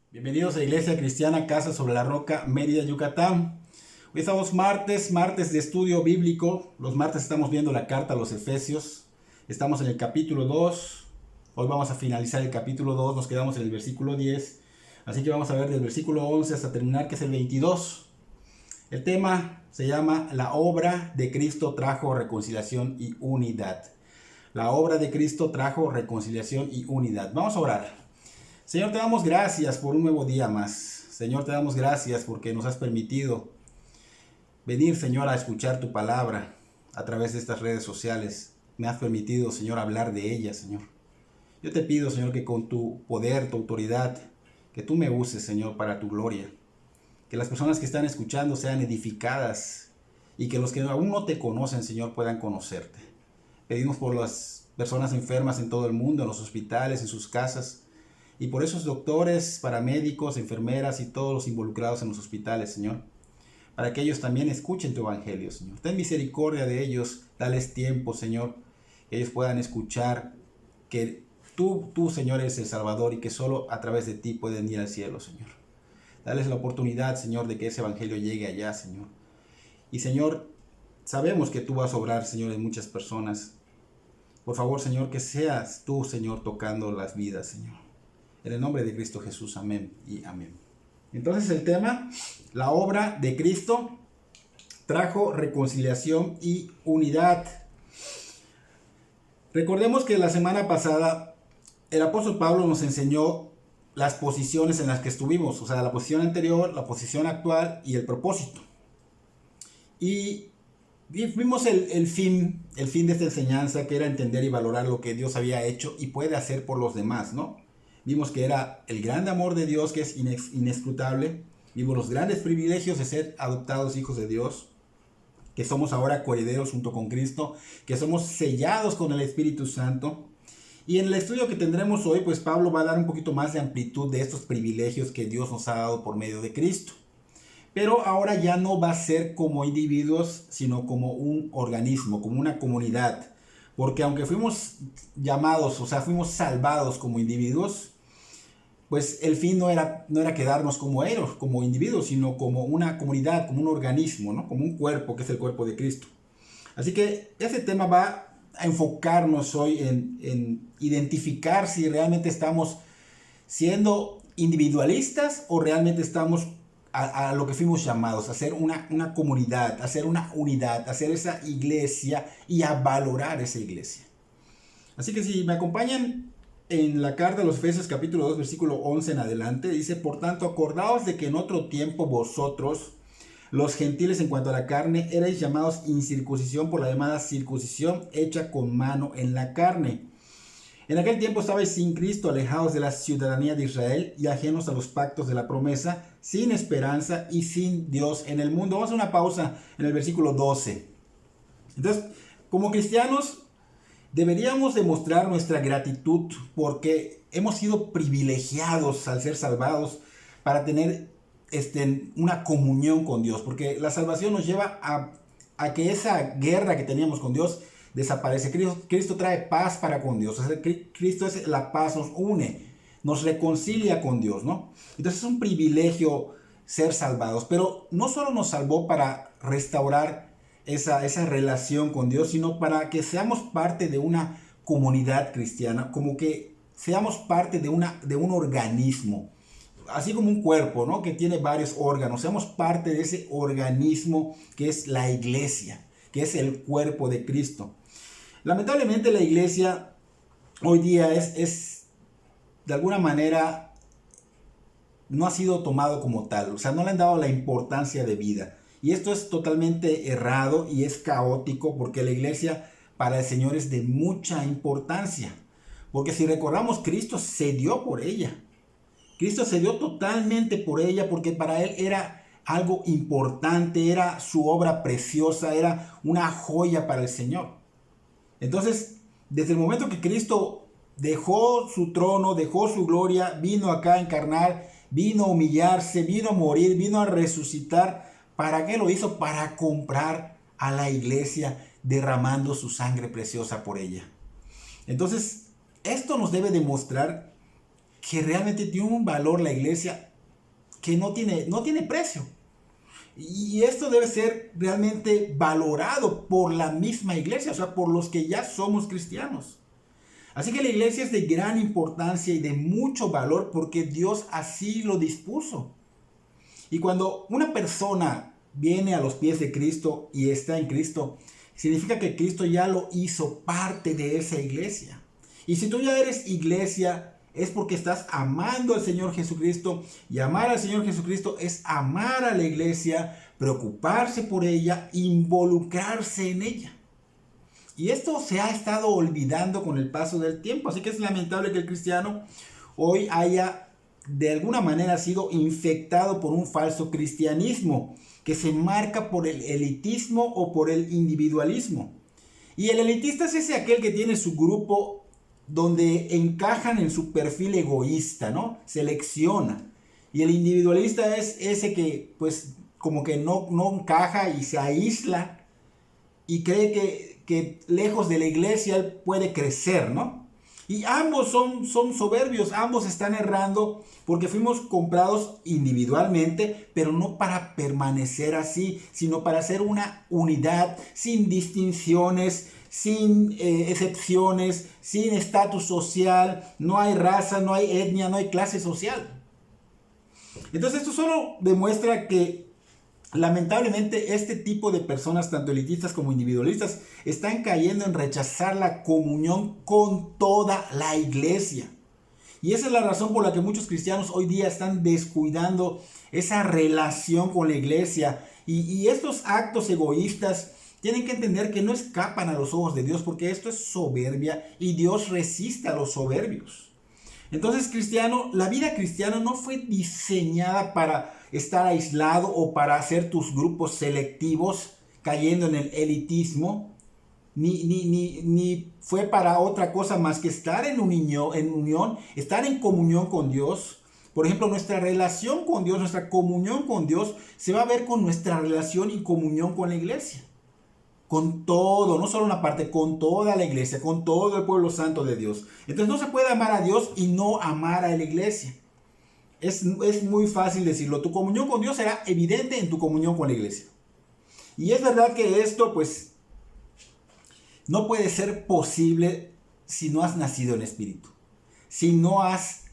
Bienvenidos a Iglesia Cristiana Casa sobre la Roca, Mérida, Yucatán. Hoy estamos martes de estudio bíblico. Los martes estamos viendo la carta a los Efesios. Estamos en el capítulo 2. Hoy vamos a finalizar el capítulo 2. Nos quedamos en el versículo 10. Así que vamos a ver del versículo 11 hasta terminar, que es el 22. El tema se llama La obra de Cristo trajo reconciliación y unidad. La obra de Cristo trajo reconciliación y unidad. Vamos a orar. Señor, te damos gracias por un nuevo día más. Señor, te damos gracias porque nos has permitido venir, Señor, a escuchar tu palabra a través de estas redes sociales. Me has permitido, Señor, hablar de ellas, Señor. Yo te pido, Señor, que con tu poder, tu autoridad, que tú me uses, Señor, para tu gloria. Que las personas que están escuchando sean edificadas y que los que aún no te conocen, Señor, puedan conocerte. Pedimos por las personas enfermas en todo el mundo, en los hospitales, en sus casas, y por esos doctores, paramédicos, enfermeras y todos los involucrados en los hospitales, Señor, para que ellos también escuchen tu evangelio, Señor. Ten misericordia de ellos, dales tiempo, Señor, que ellos puedan escuchar que tú, Señor, eres el Salvador y que solo a través de ti pueden ir al cielo, Señor. Dales la oportunidad, Señor, de que ese evangelio llegue allá, Señor. Y, Señor, sabemos que tú vas a obrar, Señor, en muchas personas. Por favor, Señor, que seas tú, Señor, tocando las vidas, Señor. En el nombre de Cristo Jesús, amén y amén. Entonces el tema, la obra de Cristo trajo reconciliación y unidad. Recordemos que la semana pasada el apóstol Pablo nos enseñó las posiciones en las que estuvimos, o sea, la posición anterior, la posición actual y el propósito. Y vimos el fin de esta enseñanza, que era entender y valorar lo que Dios había hecho y puede hacer por los demás, ¿no? Vimos que era el gran amor de Dios, que es inescrutable. Vimos los grandes privilegios de ser adoptados hijos de Dios, que somos ahora coherederos junto con Cristo, que somos sellados con el Espíritu Santo. Y en el estudio que tendremos hoy, pues Pablo va a dar un poquito más de amplitud de estos privilegios que Dios nos ha dado por medio de Cristo. Pero ahora ya no va a ser como individuos, sino como un organismo, como una comunidad. Porque aunque fuimos llamados, o sea, fuimos salvados como individuos, pues el fin no era quedarnos como ellos, como individuos, sino como una comunidad, como un organismo, ¿no? Como un cuerpo, que es el cuerpo de Cristo. Así que ese tema va a enfocarnos hoy en identificar si realmente estamos siendo individualistas o realmente estamos a lo que fuimos llamados, a ser una comunidad, a ser una unidad, a ser esa iglesia y a valorar esa iglesia. Así que si me acompañan en la carta a los Efesios capítulo 2 versículo 11 en adelante, dice: por tanto, acordaos de que en otro tiempo vosotros, los gentiles en cuanto a la carne, erais llamados incircuncisión por la llamada circuncisión hecha con mano en la carne. En aquel tiempo estabais sin Cristo, alejados de la ciudadanía de Israel y ajenos a los pactos de la promesa, sin esperanza y sin Dios en el mundo. Vamos a una pausa en el versículo 12. Entonces, como cristianos, deberíamos demostrar nuestra gratitud porque hemos sido privilegiados al ser salvados para tener una comunión con Dios, porque la salvación nos lleva a que esa guerra que teníamos con Dios desaparece. Cristo trae paz para con Dios. O sea, Cristo es la paz, nos une, nos reconcilia con Dios, ¿no? Entonces es un privilegio ser salvados, pero no solo nos salvó para restaurar esa relación con Dios, sino para que seamos parte de una comunidad cristiana, como que seamos parte de un organismo, así como un cuerpo, ¿no? Que tiene varios órganos, seamos parte de ese organismo que es la iglesia, que es el cuerpo de Cristo. Lamentablemente la iglesia hoy día es de alguna manera no ha sido tomado como tal, o sea, no le han dado la importancia de vida. Y esto es totalmente errado y es caótico, porque la iglesia para el Señor es de mucha importancia. Porque si recordamos, Cristo se dio por ella. Cristo se dio totalmente por ella porque para Él era algo importante, era su obra preciosa, era una joya para el Señor. Entonces, desde el momento que Cristo dejó su trono, dejó su gloria, vino acá a encarnar, vino a humillarse, vino a morir, vino a resucitar. ¿Para qué lo hizo? Para comprar a la iglesia, derramando su sangre preciosa por ella. Entonces, esto nos debe demostrar que realmente tiene un valor la iglesia que no tiene precio. Y esto debe ser realmente valorado por la misma iglesia, o sea, por los que ya somos cristianos. Así que la iglesia es de gran importancia y de mucho valor porque Dios así lo dispuso. Y cuando una persona viene a los pies de Cristo y está en Cristo, significa que Cristo ya lo hizo parte de esa iglesia. Y si tú ya eres iglesia, es porque estás amando al Señor Jesucristo. Y amar al Señor Jesucristo es amar a la iglesia, preocuparse por ella, involucrarse en ella. Y esto se ha estado olvidando con el paso del tiempo. Así que es lamentable que el cristiano hoy haya de alguna manera sido infectado por un falso cristianismo que se marca por el elitismo o por el individualismo. Y el elitista es ese aquel que tiene su grupo donde encajan en su perfil egoísta, ¿no? Selecciona. Y el individualista es ese que pues como que no encaja y se aísla y cree que lejos de la iglesia él puede crecer, ¿no? Y ambos son soberbios, ambos están errando porque fuimos comprados individualmente, pero no para permanecer así, sino para ser una unidad sin distinciones, sin excepciones, sin estatus social, no hay raza, no hay etnia, no hay clase social. Entonces esto solo demuestra que lamentablemente este tipo de personas, tanto elitistas como individualistas, están cayendo en rechazar la comunión con toda la iglesia. Y esa es la razón por la que muchos cristianos hoy día están descuidando esa relación con la iglesia. Y estos actos egoístas tienen que entender que no escapan a los ojos de Dios, porque esto es soberbia y Dios resiste a los soberbios. Entonces, cristiano, la vida cristiana no fue diseñada para estar aislado o para hacer tus grupos selectivos cayendo en el elitismo, ni fue para otra cosa más que estar en unión, estar en comunión con Dios. Por ejemplo, nuestra relación con Dios, nuestra comunión con Dios se va a ver con nuestra relación y comunión con la iglesia. Con todo, no solo una parte, con toda la iglesia, con todo el pueblo santo de Dios. Entonces no se puede amar a Dios y no amar a la iglesia. Es muy fácil decirlo. Tu comunión con Dios será evidente en tu comunión con la iglesia. Y es verdad que esto pues no puede ser posible si no has nacido en espíritu. Si no has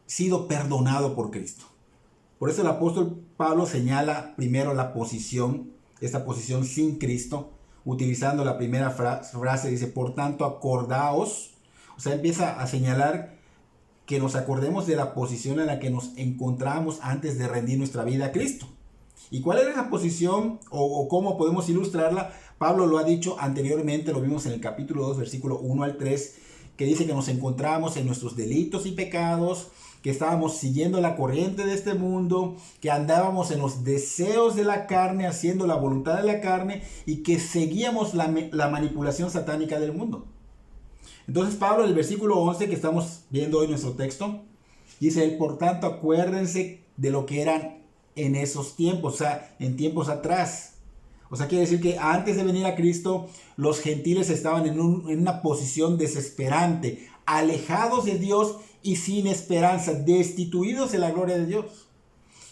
sido perdonado por Cristo. Por eso el apóstol Pablo señala primero la posición, esta posición sin Cristo, utilizando la primera frase, dice, por tanto acordaos, o sea, empieza a señalar que nos acordemos de la posición en la que nos encontramos antes de rendir nuestra vida a Cristo. ¿Y cuál era esa posición o cómo podemos ilustrarla? Pablo lo ha dicho anteriormente, lo vimos en el capítulo 2, versículo 1 al 3, que dice que nos encontramos en nuestros delitos y pecados, que estábamos siguiendo la corriente de este mundo, que andábamos en los deseos de la carne, haciendo la voluntad de la carne, y que seguíamos la manipulación satánica del mundo. Entonces Pablo, en el versículo 11 que estamos viendo hoy en nuestro texto, dice, por tanto acuérdense de lo que eran en esos tiempos, o sea, en tiempos atrás. O sea, quiere decir que antes de venir a Cristo, los gentiles estaban en una posición desesperante, alejados de Dios y sin esperanza, destituidos de la gloria de Dios.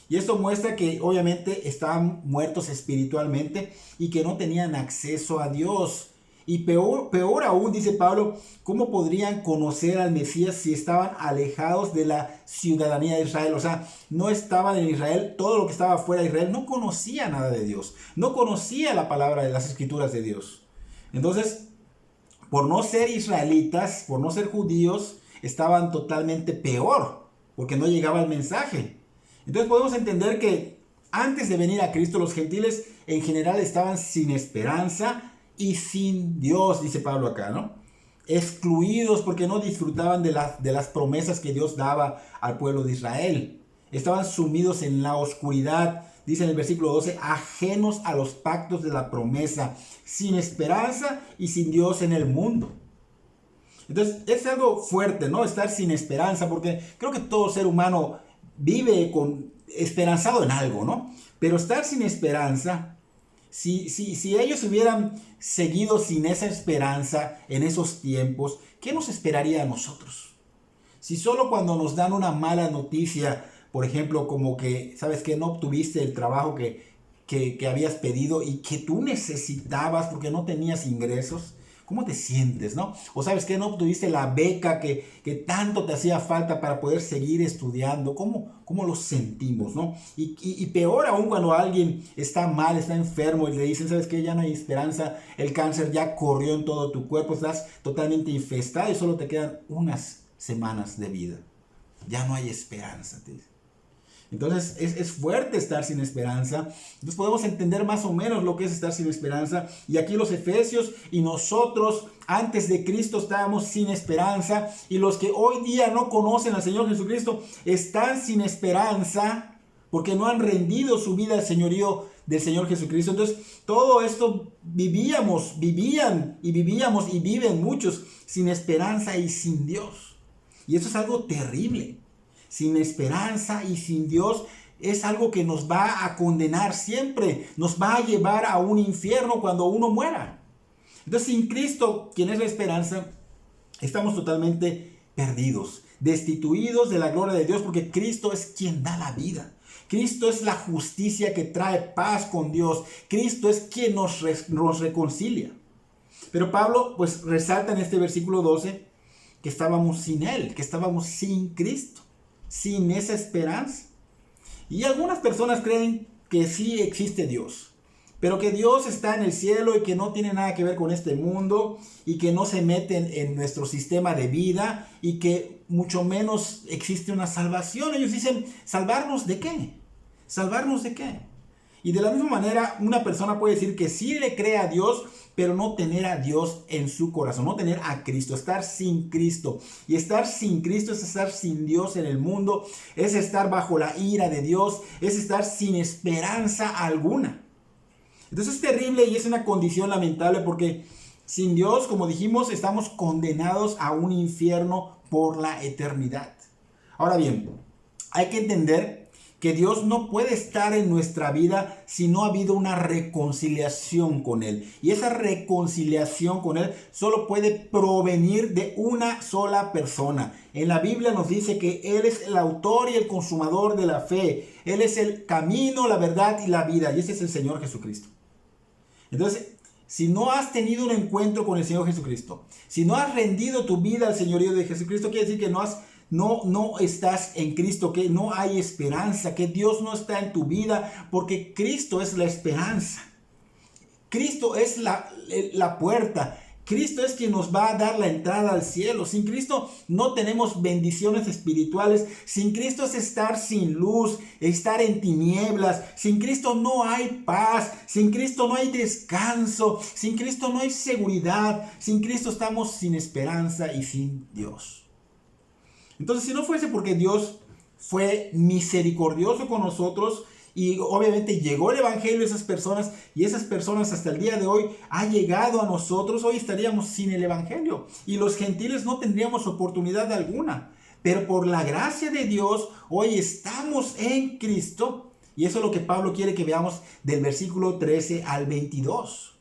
Y esto muestra que obviamente estaban muertos espiritualmente y que no tenían acceso a Dios. Y peor aún, dice Pablo, ¿cómo podrían conocer al Mesías si estaban alejados de la ciudadanía de Israel? O sea, no estaban en Israel, todo lo que estaba fuera de Israel no conocía nada de Dios, no conocía la palabra de las escrituras de Dios. Entonces, por no ser israelitas, por no ser judíos, estaban totalmente peor, porque no llegaba el mensaje. Entonces podemos entender que antes de venir a Cristo, los gentiles en general estaban sin esperanza y sin Dios, dice Pablo acá, ¿no? Excluidos porque no disfrutaban de las promesas que Dios daba al pueblo de Israel. Estaban sumidos en la oscuridad, dice en el versículo 12, ajenos a los pactos de la promesa, sin esperanza y sin Dios en el mundo. Entonces es algo fuerte, ¿no? Estar sin esperanza, porque creo que todo ser humano vive esperanzado en algo, ¿no? Pero estar sin esperanza, si ellos hubieran seguido sin esa esperanza en esos tiempos, ¿qué nos esperaría a nosotros? Si solo cuando nos dan una mala noticia, por ejemplo, como que, sabes que no obtuviste el trabajo que habías pedido y que tú necesitabas porque no tenías ingresos, ¿cómo te sientes, no? O sabes que no obtuviste la beca que tanto te hacía falta para poder seguir estudiando, ¿cómo lo sentimos, no? Y peor aún cuando alguien está mal, está enfermo y le dicen, sabes que ya no hay esperanza, el cáncer ya corrió en todo tu cuerpo, estás totalmente infestado y solo te quedan unas semanas de vida. Ya no hay esperanza, te dice. Entonces es fuerte estar sin esperanza. Entonces podemos entender más o menos lo que es estar sin esperanza. Y aquí los efesios y nosotros antes de Cristo estábamos sin esperanza. Y los que hoy día no conocen al Señor Jesucristo están sin esperanza porque no han rendido su vida al señorío del Señor Jesucristo. Entonces todo esto vivían y viven muchos sin esperanza y sin Dios. Y eso es algo terrible. Sin esperanza y sin Dios es algo que nos va a condenar siempre, nos va a llevar a un infierno cuando uno muera. Entonces sin Cristo, quien es la esperanza, estamos totalmente perdidos, destituidos de la gloria de Dios, porque Cristo es quien da la vida. Cristo es la justicia que trae paz con Dios. Cristo es quien nos reconcilia. Pero Pablo pues resalta en este versículo 12 que estábamos sin Él, que estábamos sin Cristo, sin esa esperanza. Y algunas personas creen que sí existe Dios, pero que Dios está en el cielo y que no tiene nada que ver con este mundo y que no se meten en nuestro sistema de vida y que mucho menos existe una salvación. Ellos dicen, ¿salvarnos de qué? ¿Salvarnos de qué? Y de la misma manera, una persona puede decir que sí le cree a Dios, pero no tener a Dios en su corazón, no tener a Cristo, estar sin Cristo. Y estar sin Cristo es estar sin Dios en el mundo, es estar bajo la ira de Dios, es estar sin esperanza alguna. Entonces es terrible y es una condición lamentable porque sin Dios, como dijimos, estamos condenados a un infierno por la eternidad. Ahora bien, hay que entender que Dios no puede estar en nuestra vida si no ha habido una reconciliación con Él. Y esa reconciliación con Él solo puede provenir de una sola persona. En la Biblia nos dice que Él es el autor y el consumador de la fe. Él es el camino, la verdad y la vida. Y ese es el Señor Jesucristo. Entonces, si no has tenido un encuentro con el Señor Jesucristo, si no has rendido tu vida al señorío de Jesucristo, quiere decir que no estás en Cristo, que no hay esperanza, que Dios no está en tu vida, porque Cristo es la esperanza. Cristo es la puerta. Cristo es quien nos va a dar la entrada al cielo. Sin Cristo no tenemos bendiciones espirituales. Sin Cristo es estar sin luz, estar en tinieblas. Sin Cristo no hay paz. Sin Cristo no hay descanso. Sin Cristo no hay seguridad. Sin Cristo estamos sin esperanza y sin Dios. Entonces, si no fuese porque Dios fue misericordioso con nosotros y obviamente llegó el evangelio a esas personas y esas personas hasta el día de hoy ha llegado a nosotros, hoy estaríamos sin el evangelio y los gentiles no tendríamos oportunidad alguna. Pero por la gracia de Dios, hoy estamos en Cristo y eso es lo que Pablo quiere que veamos del versículo 13 al 22.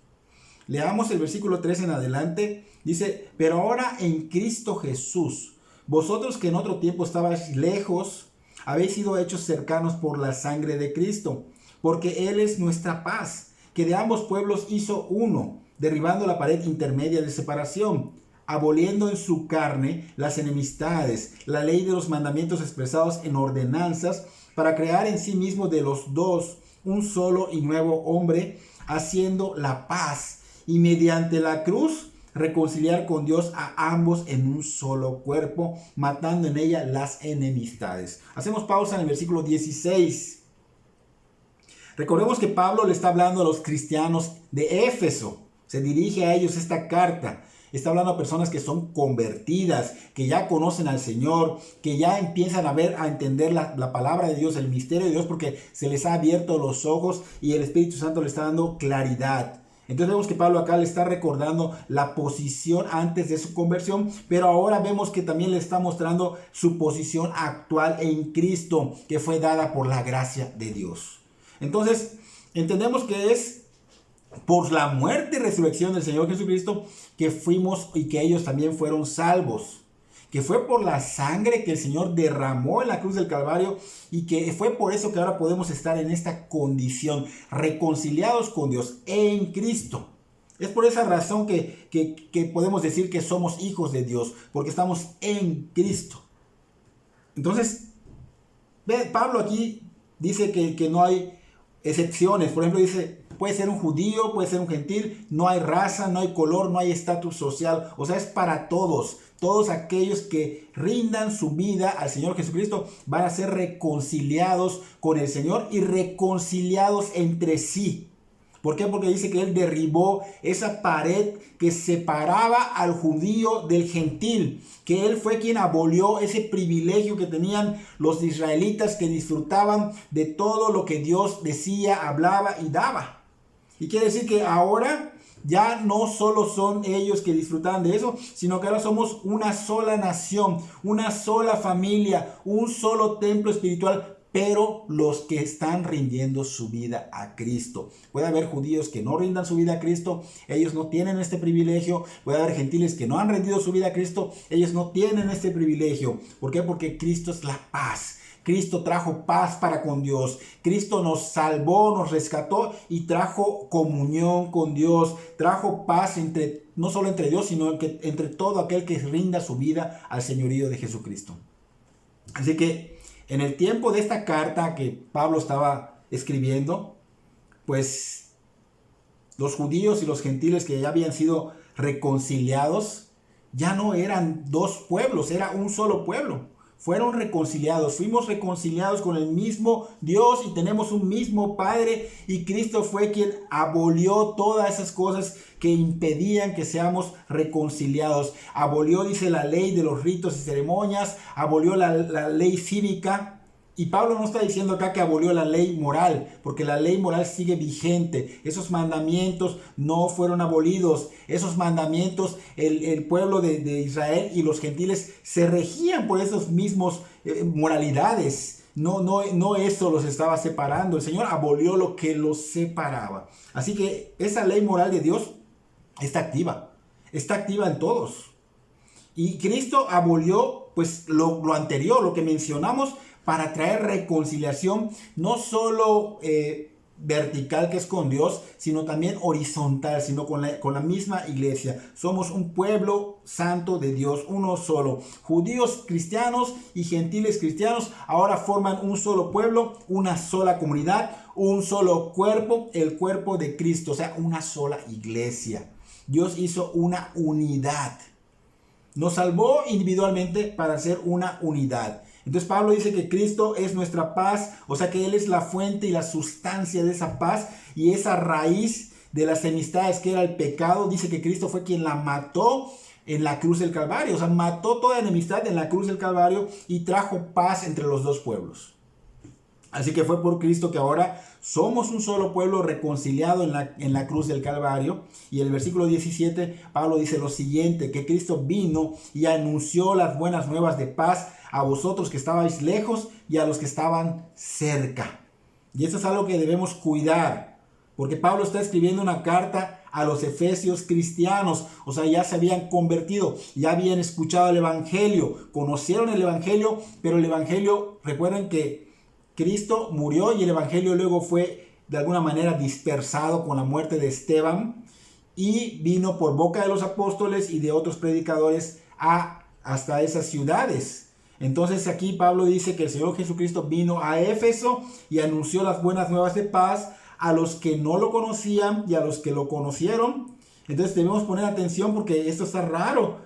Leamos el versículo 13 en adelante. Dice, pero ahora en Cristo Jesús, vosotros que en otro tiempo estabais lejos, habéis sido hechos cercanos por la sangre de Cristo, porque Él es nuestra paz, que de ambos pueblos hizo uno, derribando la pared intermedia de separación, aboliendo en su carne las enemistades, la ley de los mandamientos expresados en ordenanzas, para crear en sí mismo de los dos un solo y nuevo hombre, haciendo la paz, y mediante la cruz reconciliar con Dios a ambos en un solo cuerpo, matando en ella las enemistades. Hacemos pausa en el versículo 16. Recordemos que Pablo le está hablando a los cristianos de Éfeso. Se dirige a ellos esta carta. Está hablando a personas que son convertidas, que ya conocen al Señor, que ya empiezan a entender la palabra de Dios, el misterio de Dios, porque se les ha abierto los ojos y el Espíritu Santo le está dando claridad. Entonces vemos que Pablo acá le está recordando la posición antes de su conversión, pero ahora vemos que también le está mostrando su posición actual en Cristo, que fue dada por la gracia de Dios. Entonces entendemos que es por la muerte y resurrección del Señor Jesucristo que fuimos y que ellos también fueron salvos. que fue por la sangre que el Señor derramó en la cruz del Calvario y que fue por eso que ahora podemos estar en esta condición, reconciliados con Dios en Cristo. Es por esa razón que podemos decir que somos hijos de Dios, porque estamos en Cristo. Entonces, Pablo aquí dice que no hay excepciones. Por ejemplo, dice, puede ser un judío, puede ser un gentil, no hay raza, no hay color, no hay estatus social. O sea, es para todos. Todos aquellos que rindan su vida al Señor Jesucristo van a ser reconciliados con el Señor y reconciliados entre sí. ¿Por qué? Porque dice que Él derribó esa pared que separaba al judío del gentil, que Él fue quien abolió ese privilegio que tenían los israelitas que disfrutaban de todo lo que Dios decía, hablaba y daba. Y quiere decir que ahora ya no solo son ellos que disfrutaban de eso, sino que ahora somos una sola nación, una sola familia, un solo templo espiritual, pero los que están rindiendo su vida a Cristo. Puede haber judíos que no rindan su vida a Cristo, ellos no tienen este privilegio. Puede haber gentiles que no han rendido su vida a Cristo, ellos no tienen este privilegio. ¿Por qué? Porque Cristo es la paz. Cristo trajo paz para con Dios. Cristo nos salvó, nos rescató y trajo comunión con Dios. Trajo paz no solo entre Dios, sino entre todo aquel que rinda su vida al señorío de Jesucristo. Así que en el tiempo de esta carta que Pablo estaba escribiendo, pues los judíos y los gentiles que ya habían sido reconciliados, ya no eran dos pueblos, era un solo pueblo. Fueron reconciliados, fuimos reconciliados con el mismo Dios y tenemos un mismo Padre, y Cristo fue quien abolió todas esas cosas que impedían que seamos reconciliados. Abolió, dice, la ley de los ritos y ceremonias, abolió la ley cívica. Y Pablo no está diciendo acá que abolió la ley moral, porque la ley moral sigue vigente. Esos mandamientos no fueron abolidos. Esos mandamientos, el pueblo de Israel y los gentiles se regían por esos mismos moralidades. No eso los estaba separando. El Señor abolió lo que los separaba. Así que esa ley moral de Dios está activa en todos. Y Cristo abolió pues lo anterior, lo que mencionamos, para traer reconciliación, no solo vertical, que es con Dios, sino también horizontal, sino con la misma iglesia. Somos un pueblo santo de Dios, uno solo. Judíos cristianos y gentiles cristianos ahora forman un solo pueblo, una sola comunidad, un solo cuerpo, el cuerpo de Cristo, o sea, una sola iglesia. Dios hizo una unidad. Nos salvó individualmente para ser una unidad. Entonces Pablo dice que Cristo es nuestra paz, o sea que Él es la fuente y la sustancia de esa paz y esa raíz de las enemistades que era el pecado. Dice que Cristo fue quien la mató en la cruz del Calvario, o sea, mató toda enemistad en la cruz del Calvario y trajo paz entre los dos pueblos. Así que fue por Cristo que ahora somos un solo pueblo reconciliado en la cruz del Calvario. Y el versículo 17, Pablo dice lo siguiente, que Cristo vino y anunció las buenas nuevas de paz a vosotros que estabais lejos y a los que estaban cerca. Y eso es algo que debemos cuidar, porque Pablo está escribiendo una carta a los efesios cristianos, o sea, ya se habían convertido, ya habían escuchado el evangelio, conocieron el evangelio, pero el evangelio, recuerden que Cristo murió y el evangelio luego fue de alguna manera dispersado con la muerte de Esteban y vino por boca de los apóstoles y de otros predicadores hasta esas ciudades. Entonces aquí Pablo dice que el Señor Jesucristo vino a Éfeso y anunció las buenas nuevas de paz a los que no lo conocían y a los que lo conocieron. Entonces debemos poner atención porque esto está raro.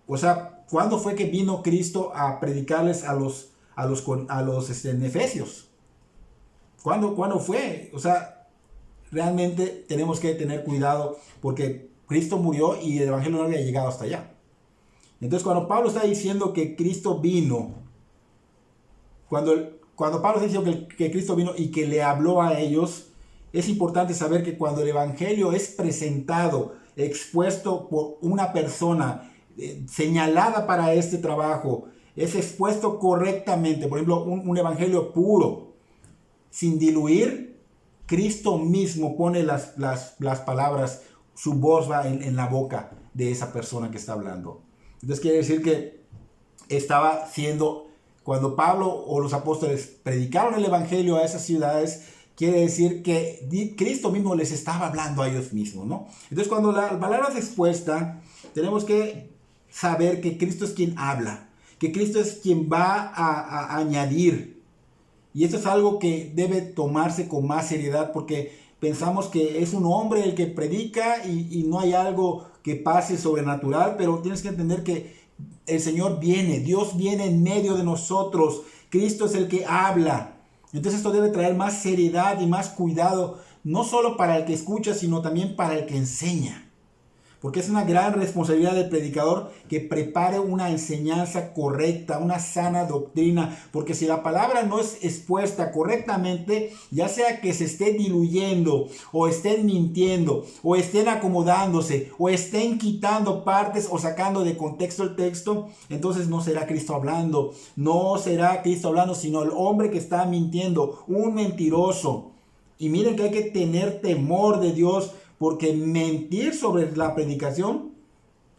O sea, ¿cuándo fue que vino Cristo a predicarles a los efesios? ¿Cuándo fue? O sea, realmente tenemos que tener cuidado porque Cristo murió y el evangelio no había llegado hasta allá. Entonces, cuando Pablo está diciendo que Cristo vino, cuando Pablo está diciendo que Cristo vino y que le habló a ellos, es importante saber que cuando el evangelio es presentado, expuesto por una persona señalada para este trabajo, es expuesto correctamente, por ejemplo, un evangelio puro, sin diluir, Cristo mismo pone las palabras, su voz va en la boca de esa persona que está hablando. Entonces quiere decir que estaba siendo, cuando Pablo o los apóstoles predicaron el evangelio a esas ciudades, quiere decir que Cristo mismo les estaba hablando a ellos mismos, ¿no? Entonces, cuando la palabra es expuesta, tenemos que saber que Cristo es quien habla, que Cristo es quien va a añadir. Y esto es algo que debe tomarse con más seriedad, porque pensamos que es un hombre el que predica y no hay algo que pase sobrenatural, pero tienes que entender que el Señor viene, Dios viene en medio de nosotros, Cristo es el que habla. Entonces esto debe traer más seriedad y más cuidado, no solo para el que escucha, sino también para el que enseña. Porque es una gran responsabilidad del predicador que prepare una enseñanza correcta, una sana doctrina. Porque si la palabra no es expuesta correctamente, ya sea que se esté diluyendo, o estén mintiendo, o estén acomodándose, o estén quitando partes o sacando de contexto el texto, entonces no será Cristo hablando. No será Cristo hablando, sino el hombre que está mintiendo, un mentiroso. Y miren que hay que tener temor de Dios, porque mentir sobre la predicación,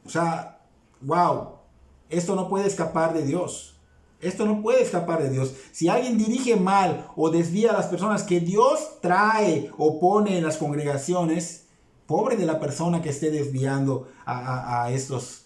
o sea, wow, esto no puede escapar de Dios. Esto no puede escapar de Dios. Si alguien dirige mal o desvía a las personas que Dios trae o pone en las congregaciones, pobre de la persona que esté desviando a estas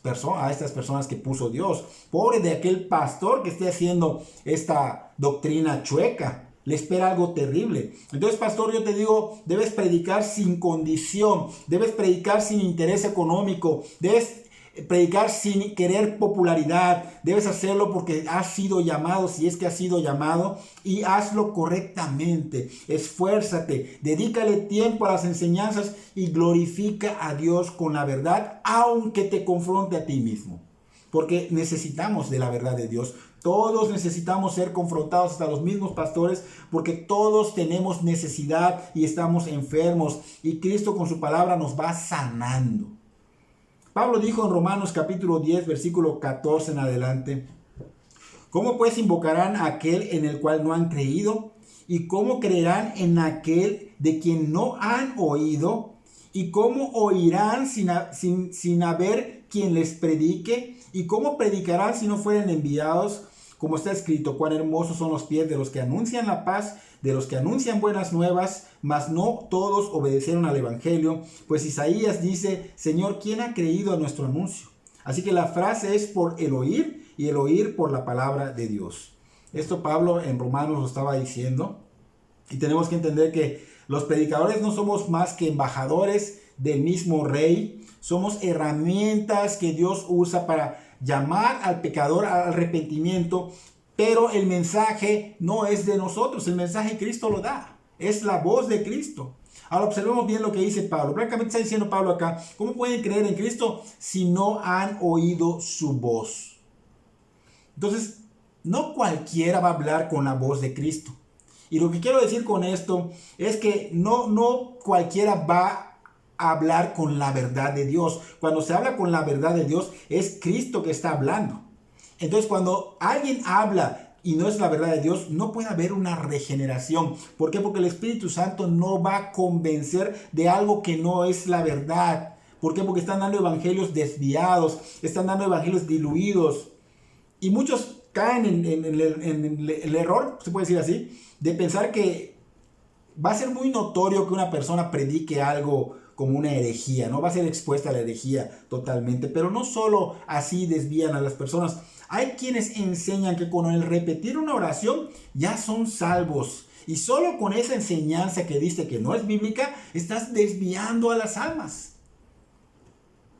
personas que puso Dios. Pobre de aquel pastor que esté haciendo esta doctrina chueca. Le espera algo terrible. Entonces, pastor, yo te digo, debes predicar sin condición, debes predicar sin interés económico, debes predicar sin querer popularidad, debes hacerlo porque has sido llamado, si es que has sido llamado, y hazlo correctamente. Esfuérzate, dedícale tiempo a las enseñanzas y glorifica a Dios con la verdad, aunque te confronte a ti mismo. Porque necesitamos de la verdad de Dios. Todos necesitamos ser confrontados, hasta los mismos pastores, porque todos tenemos necesidad y estamos enfermos. Y Cristo con su palabra nos va sanando. Pablo dijo en Romanos capítulo 10, versículo 14 en adelante: ¿cómo pues invocarán a aquel en el cual no han creído? ¿Y cómo creerán en aquel de quien no han oído? ¿Y cómo oirán sin haber quien les predique? ¿Y cómo predicarán si no fueren enviados? Como está escrito: cuán hermosos son los pies de los que anuncian la paz, de los que anuncian buenas nuevas, mas no todos obedecieron al evangelio. Pues Isaías dice: Señor, ¿quién ha creído a nuestro anuncio? Así que la frase es por el oír, y el oír por la palabra de Dios. Esto Pablo en Romanos lo estaba diciendo. Y tenemos que entender que los predicadores no somos más que embajadores del mismo rey. Somos herramientas que Dios usa para llamar al pecador al arrepentimiento. Pero el mensaje no es de nosotros. El mensaje Cristo lo da. Es la voz de Cristo. Ahora observemos bien lo que dice Pablo. Prácticamente está diciendo Pablo acá: ¿cómo pueden creer en Cristo si no han oído su voz? Entonces, no cualquiera va a hablar con la voz de Cristo. Y lo que quiero decir con esto es que no cualquiera va a hablar con la verdad de Dios. Cuando se habla con la verdad de Dios, es Cristo que está hablando. Entonces, cuando alguien habla y no es la verdad de Dios, no puede haber una regeneración. ¿Por qué? Porque el Espíritu Santo no va a convencer de algo que no es la verdad. ¿Por qué? Porque están dando evangelios desviados, están dando evangelios diluidos. Y muchos caen en el error, se puede decir así, de pensar que va a ser muy notorio que una persona predique algo como una herejía, ¿no? Va a ser expuesta a la herejía totalmente. Pero no solo así desvían a las personas. Hay quienes enseñan que con el repetir una oración ya son salvos. Y solo con esa enseñanza que dice que no es bíblica, estás desviando a las almas.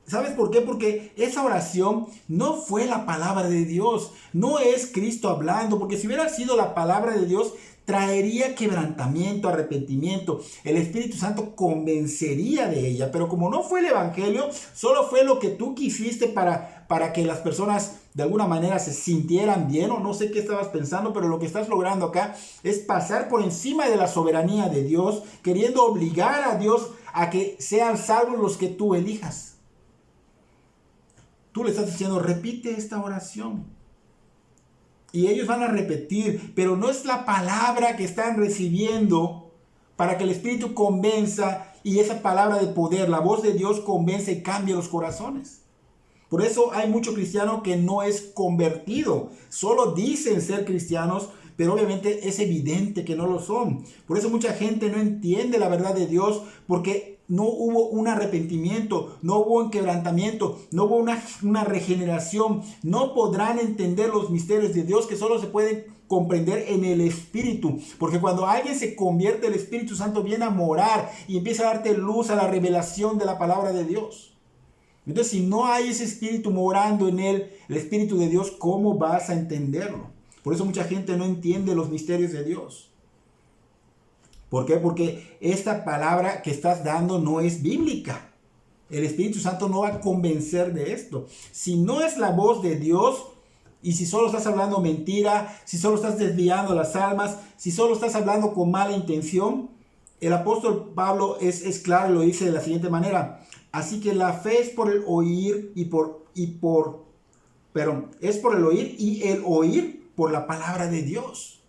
¿Sabes por qué? Porque esa oración no fue la palabra de Dios. No es Cristo hablando. Porque si hubiera sido la palabra de Dios, traería quebrantamiento, arrepentimiento. El Espíritu Santo convencería de ella. Pero como no fue el evangelio, solo fue lo que tú quisiste para que las personas de alguna manera se sintieran bien, o no sé qué estabas pensando, pero lo que estás logrando acá es pasar por encima de la soberanía de Dios, queriendo obligar a Dios a que sean salvos los que tú elijas. Tú le estás diciendo: repite esta oración. Y ellos van a repetir, pero no es la palabra que están recibiendo para que el Espíritu convenza, y esa palabra de poder, la voz de Dios, convence y cambia los corazones. Por eso hay mucho cristiano que no es convertido. Solo dicen ser cristianos, pero obviamente es evidente que no lo son. Por eso mucha gente no entiende la verdad de Dios, porque no hubo un arrepentimiento, no hubo un quebrantamiento, no hubo una regeneración. No podrán entender los misterios de Dios que solo se pueden comprender en el Espíritu. Porque cuando alguien se convierte, el Espíritu Santo viene a morar y empieza a darte luz a la revelación de la palabra de Dios. Entonces, si no hay ese espíritu morando en él, el espíritu de Dios, ¿cómo vas a entenderlo? Por eso mucha gente no entiende los misterios de Dios. ¿Por qué? Porque esta palabra que estás dando no es bíblica. El Espíritu Santo no va a convencer de esto. Si no es la voz de Dios, y si solo estás hablando mentira, si solo estás desviando las almas, si solo estás hablando con mala intención, el apóstol Pablo es claro, lo dice de la siguiente manera. Así que la fe es por el oír es por el oír y el oír por la palabra de Dios.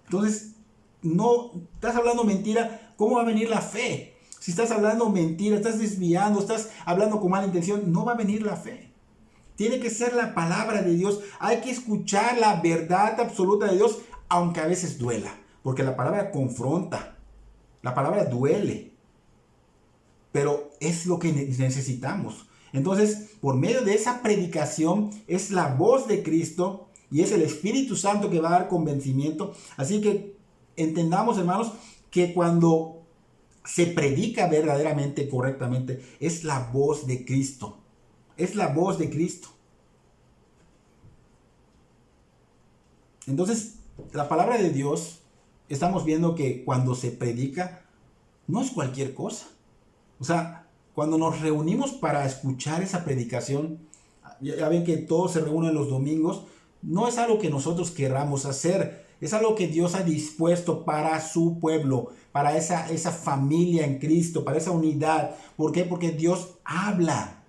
Entonces, no estás hablando mentira, ¿cómo va a venir la fe? Si estás hablando mentira, estás desviando, estás hablando con mala intención, no va a venir la fe. Tiene que ser la palabra de Dios. Hay que escuchar la verdad absoluta de Dios, aunque a veces duela, porque la palabra confronta, la palabra duele. Pero es lo que necesitamos. Entonces, por medio de esa predicación, es la voz de Cristo y es el Espíritu Santo que va a dar convencimiento. Así que entendamos, hermanos, que cuando se predica verdaderamente, correctamente, es la voz de Cristo. Es la voz de Cristo. Entonces, la palabra de Dios, estamos viendo que cuando se predica, no es cualquier cosa. O sea, cuando nos reunimos para escuchar esa predicación, ya ven que todos se reúnen los domingos, no es algo que nosotros queramos hacer, es algo que Dios ha dispuesto para su pueblo, para esa familia en Cristo, para esa unidad. ¿Por qué? Porque Dios habla.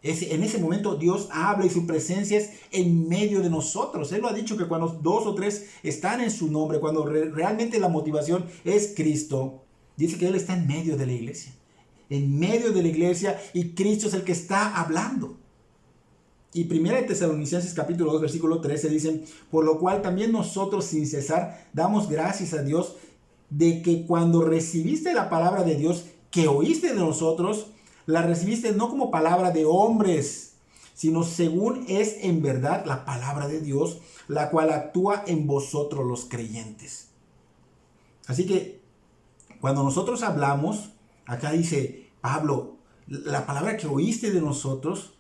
En ese momento Dios habla y su presencia es en medio de nosotros. Él lo ha dicho que cuando 2 o 3 están en su nombre, cuando realmente la motivación es Cristo, dice que Él está en medio de la iglesia. En medio de la iglesia, y Cristo es el que está hablando. Y 1 Tesalonicenses capítulo 2 versículo 13 dicen: por lo cual también nosotros sin cesar damos gracias a Dios de que cuando recibiste la palabra de Dios que oíste de nosotros, la recibiste no como palabra de hombres, sino según es en verdad la palabra de Dios, la cual actúa en vosotros los creyentes. Así que cuando nosotros hablamos, acá dice Pablo, la palabra que oíste de nosotros,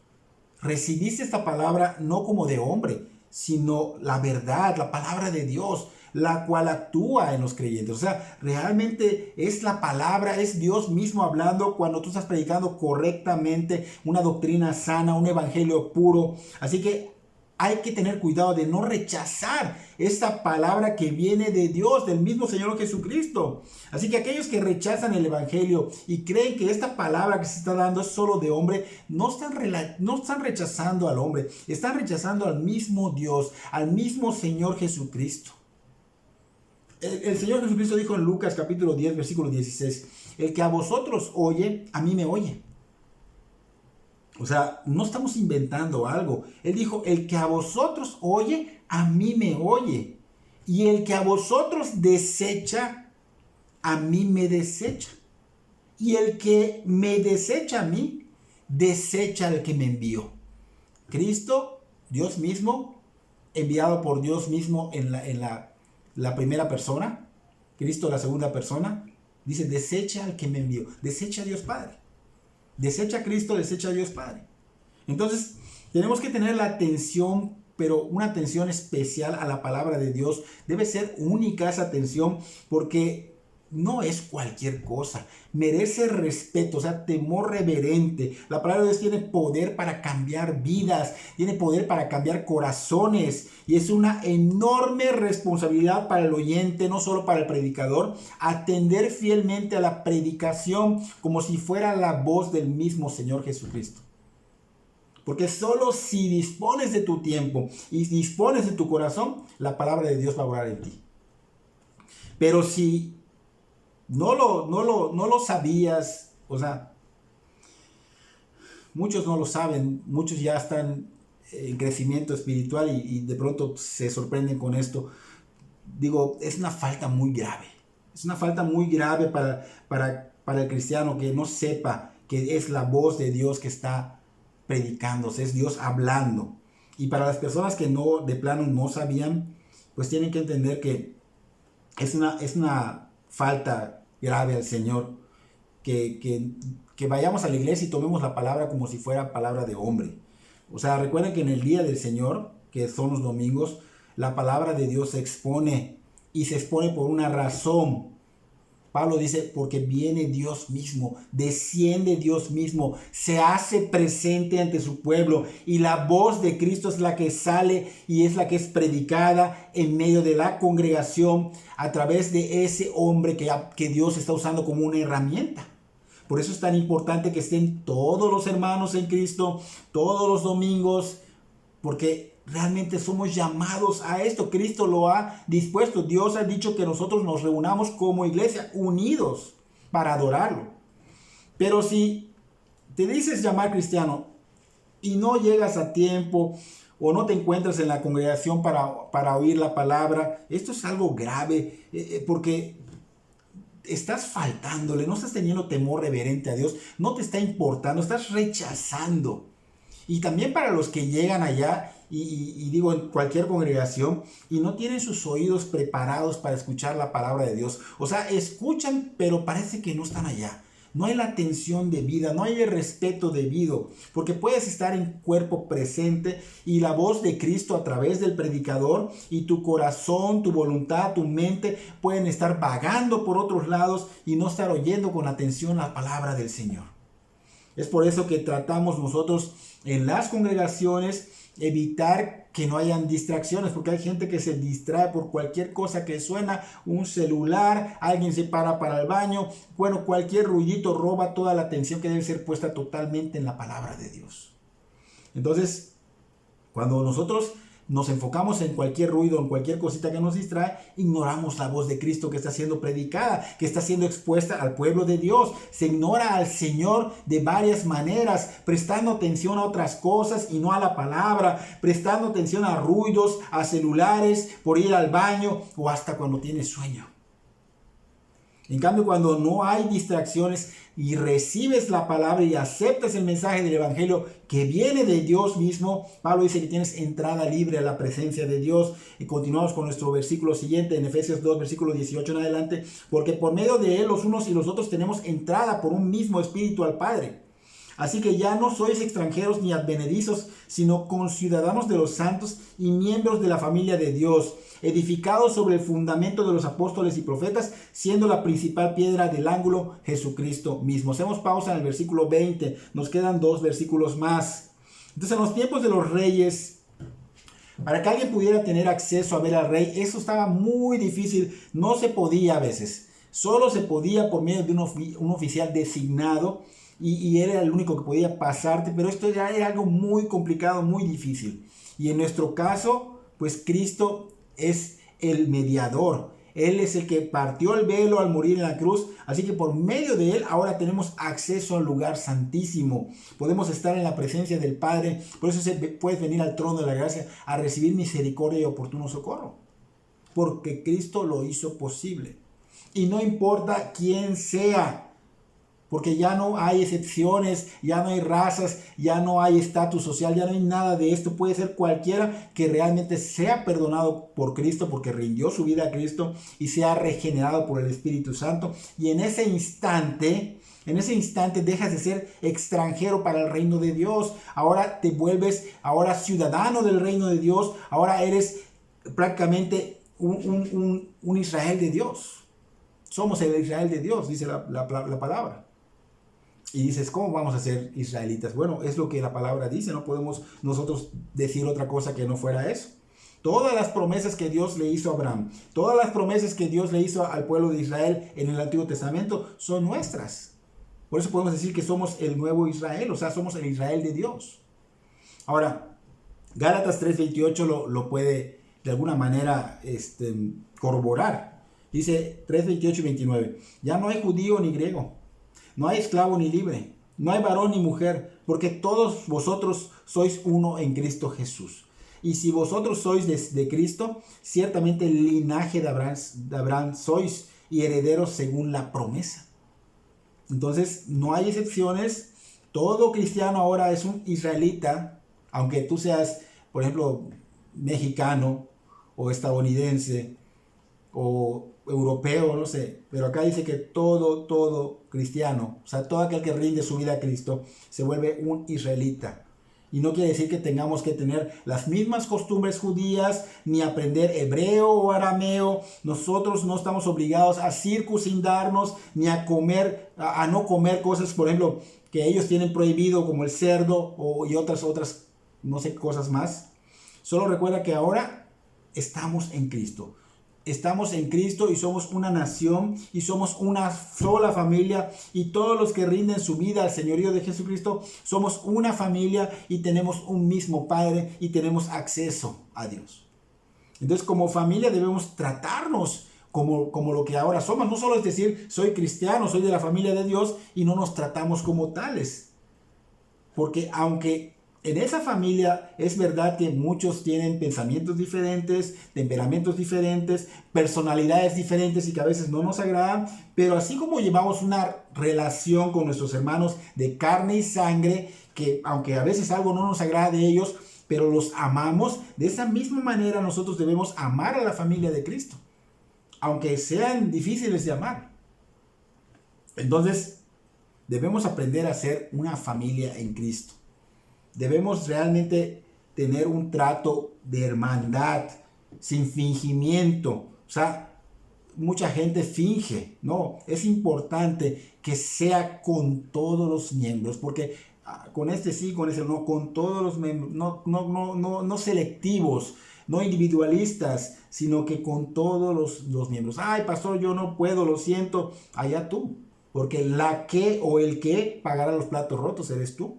recibiste esta palabra no como de hombre, sino la verdad, la palabra de Dios, la cual actúa en los creyentes. O sea, realmente es la palabra, es Dios mismo hablando cuando tú estás predicando correctamente una doctrina sana, un evangelio puro. Así que hay que tener cuidado de no rechazar esta palabra que viene de Dios, del mismo Señor Jesucristo. Así que aquellos que rechazan el evangelio y creen que esta palabra que se está dando es solo de hombre, no están rechazando al hombre, están rechazando al mismo Dios, al mismo Señor Jesucristo. El Señor Jesucristo dijo en Lucas capítulo 10, versículo 16, el que a vosotros oye, a mí me oye. O sea, no estamos inventando algo. Él dijo, el que a vosotros oye, a mí me oye. Y el que a vosotros desecha, a mí me desecha. Y el que me desecha a mí, desecha al que me envió. Cristo, Dios mismo, enviado por Dios mismo en la primera persona. Cristo, la segunda persona, dice, desecha al que me envió. Desecha a Dios Padre. Desecha a Cristo, desecha a Dios Padre. Entonces, tenemos que tener la atención, pero una atención especial a la palabra de Dios. Debe ser única esa atención, porque no es cualquier cosa. Merece respeto, o sea, temor reverente. La palabra de Dios tiene poder para cambiar vidas, tiene poder para cambiar corazones. Y es una enorme responsabilidad para el oyente, no solo para el predicador, atender fielmente a la predicación como si fuera la voz del mismo Señor Jesucristo. Porque solo si dispones de tu tiempo y dispones de tu corazón, la palabra de Dios va a obrar en ti. Pero si no lo sabías, o sea, muchos no lo saben, muchos ya están en crecimiento espiritual y de pronto se sorprenden con esto. Digo, es una falta muy grave. Es una falta muy grave para el cristiano que no sepa que es la voz de Dios que está predicándose, es Dios hablando. Y para las personas que no, de plano no sabían, pues tienen que entender que es una falta grave al Señor que vayamos a la iglesia y tomemos la palabra como si fuera palabra de hombre. O sea, recuerden que en el día del Señor, que son los domingos, la palabra de Dios se expone y se expone por una razón. Pablo dice, porque viene Dios mismo, desciende Dios mismo, se hace presente ante su pueblo y la voz de Cristo es la que sale y es la que es predicada en medio de la congregación a través de ese hombre que Dios está usando como una herramienta. Por eso es tan importante que estén todos los hermanos en Cristo, todos los domingos, porque realmente somos llamados a esto. Cristo lo ha dispuesto. Dios ha dicho que nosotros nos reunamos como iglesia, unidos para adorarlo. Pero si te dices llamar cristiano y no llegas a tiempo o no te encuentras en la congregación para oír la palabra, esto es algo grave, porque estás faltándole, no estás teniendo temor reverente a Dios, no te está importando, estás rechazando. Y también para los que llegan allá, y digo en cualquier congregación, y no tienen sus oídos preparados para escuchar la palabra de Dios. O sea, escuchan, pero parece que no están allá. No hay la atención debida, no hay el respeto debido, porque puedes estar en cuerpo presente y la voz de Cristo a través del predicador y tu corazón, tu voluntad, tu mente pueden estar vagando por otros lados y no estar oyendo con atención la palabra del Señor. Es por eso que tratamos nosotros en las congregaciones evitar que no hayan distracciones, porque hay gente que se distrae por cualquier cosa que suena, un celular, alguien se para el baño, bueno, cualquier ruidito roba toda la atención que debe ser puesta totalmente en la palabra de Dios. Entonces, cuando nosotros nos enfocamos en cualquier ruido, en cualquier cosita que nos distrae, ignoramos la voz de Cristo que está siendo predicada, que está siendo expuesta al pueblo de Dios. Se ignora al Señor de varias maneras, prestando atención a otras cosas y no a la palabra, prestando atención a ruidos, a celulares, por ir al baño o hasta cuando tienes sueño. En cambio, cuando no hay distracciones y recibes la palabra y aceptas el mensaje del evangelio que viene de Dios mismo, Pablo dice que tienes entrada libre a la presencia de Dios. Y continuamos con nuestro versículo siguiente en Efesios 2, versículo 18 en adelante. Porque por medio de él los unos y los otros tenemos entrada por un mismo espíritu al Padre. Así que ya no sois extranjeros ni advenedizos, sino conciudadanos de los santos y miembros de la familia de Dios, edificados sobre el fundamento de los apóstoles y profetas, siendo la principal piedra del ángulo Jesucristo mismo. Hacemos pausa en el versículo 20, nos quedan 2 versículos más. Entonces, en los tiempos de los reyes, para que alguien pudiera tener acceso a ver al rey, eso estaba muy difícil, no se podía a veces. Solo se podía por medio de un oficial designado, y era el único que podía pasarte, pero esto ya era algo muy complicado, muy difícil. Y en nuestro caso, pues Cristo es el mediador. Él es el que partió el velo al morir en la cruz, así que por medio de él ahora tenemos acceso al lugar santísimo. Podemos estar en la presencia del Padre, por eso puedes venir al trono de la gracia a recibir misericordia y oportuno socorro, porque Cristo lo hizo posible. Y no importa quién sea, porque ya no hay excepciones, ya no hay razas, ya no hay estatus social, ya no hay nada de esto. Puede ser cualquiera que realmente sea perdonado por Cristo porque rindió su vida a Cristo y sea regenerado por el Espíritu Santo. Y en ese instante dejas de ser extranjero para el reino de Dios. Ahora te vuelves ciudadano del reino de Dios. Ahora eres prácticamente un Israel de Dios. Somos el Israel de Dios, dice la palabra. Y dices, ¿cómo vamos a ser israelitas? Bueno, es lo que la palabra dice, no podemos nosotros decir otra cosa que no fuera eso. Todas las promesas que Dios le hizo a Abraham, todas las promesas que Dios le hizo al pueblo de Israel en el Antiguo Testamento son nuestras. Por eso podemos decir que somos el nuevo Israel, o sea, somos el Israel de Dios. Ahora, Gálatas 3:28 lo puede de alguna manera corroborar. Dice 3:28 y 29, ya no hay judío ni griego, no hay esclavo ni libre, No hay varón ni mujer, porque todos vosotros sois uno en Cristo Jesús. Y si vosotros sois de Cristo, ciertamente el linaje de Abraham sois y herederos según la promesa. Entonces, no hay excepciones. Todo cristiano ahora es un israelita, aunque tú seas, por ejemplo, mexicano o estadounidense o europeo, no sé, pero acá dice que todo cristiano, o sea, todo aquel que rinde su vida a Cristo, se vuelve un israelita. Y no quiere decir que tengamos que tener las mismas costumbres judías, ni aprender hebreo o arameo. Nosotros no estamos obligados a circuncidarnos, ni a comer, a no comer cosas, por ejemplo, que ellos tienen prohibido, como el cerdo y otras, no sé, cosas más. Solo recuerda que ahora estamos en Cristo. Estamos en Cristo y somos una nación y somos una sola familia, y todos los que rinden su vida al señorío de Jesucristo somos una familia y tenemos un mismo Padre y tenemos acceso a Dios. Entonces, como familia debemos tratarnos como lo que ahora somos. No solo es decir, soy cristiano, soy de la familia de Dios, y no nos tratamos como tales. Porque aunque en esa familia es verdad que muchos tienen pensamientos diferentes, temperamentos diferentes, personalidades diferentes y que a veces no nos agradan, pero así como llevamos una relación con nuestros hermanos de carne y sangre, que aunque a veces algo no nos agrada de ellos, pero los amamos, de esa misma manera nosotros debemos amar a la familia de Cristo, aunque sean difíciles de amar. Entonces, debemos aprender a ser una familia en Cristo. Debemos realmente tener un trato de hermandad, sin fingimiento. O sea, mucha gente finge. No, es importante que sea con todos los miembros, porque con este sí, con ese no, con todos los miembros, no selectivos, no individualistas, sino que con todos los miembros. Ay, pastor, yo no puedo, lo siento. Allá tú, porque la que o el que pagará los platos rotos eres tú.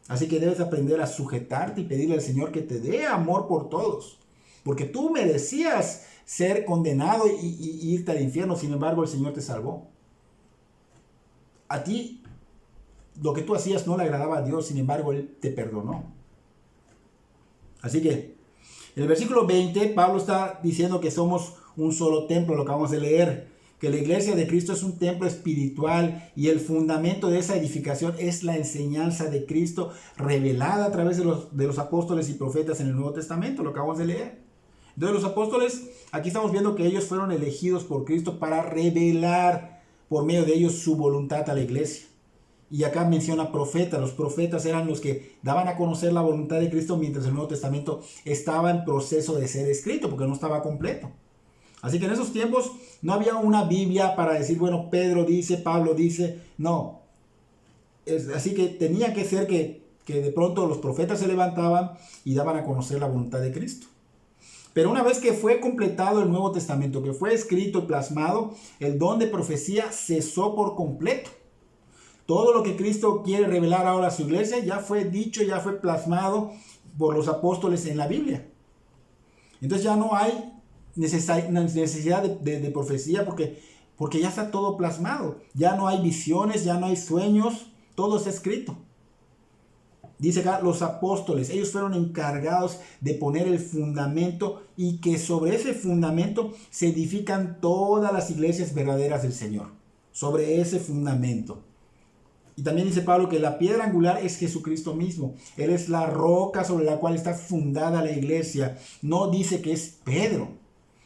Así que debes aprender a sujetarte y pedirle al Señor que te dé amor por todos. Porque tú merecías ser condenado y irte al infierno. Sin embargo, el Señor te salvó. A ti, lo que tú hacías no le agradaba a Dios. Sin embargo, Él te perdonó. Así que, en el versículo 20, Pablo está diciendo que somos un solo templo, lo que vamos a leer. Que la iglesia de Cristo es un templo espiritual y el fundamento de esa edificación es la enseñanza de Cristo revelada a través de los apóstoles y profetas en el Nuevo Testamento, lo acabamos de leer. Entonces los apóstoles, aquí estamos viendo que ellos fueron elegidos por Cristo para revelar por medio de ellos su voluntad a la iglesia. Y acá menciona profetas. Los profetas eran los que daban a conocer la voluntad de Cristo mientras el Nuevo Testamento estaba en proceso de ser escrito, porque no estaba completo. Así que en esos tiempos no había una Biblia para decir, bueno, Pedro dice, Pablo dice, no. Así que tenía que ser que de pronto los profetas se levantaban y daban a conocer la voluntad de Cristo. Pero una vez que fue completado el Nuevo Testamento, que fue escrito y plasmado, el don de profecía cesó por completo. Todo lo que Cristo quiere revelar ahora a su iglesia ya fue dicho, ya fue plasmado por los apóstoles en la Biblia. Entonces ya no hay necesidad de profecía porque ya está todo plasmado. Ya no hay visiones, ya no hay sueños, todo está escrito. Dice acá, los apóstoles, ellos fueron encargados de poner el fundamento y que sobre ese fundamento se edifican todas las iglesias verdaderas del Señor. Sobre ese fundamento. Y también dice Pablo que la piedra angular es Jesucristo mismo. Él es la roca sobre la cual está fundada la iglesia. No dice que es Pedro.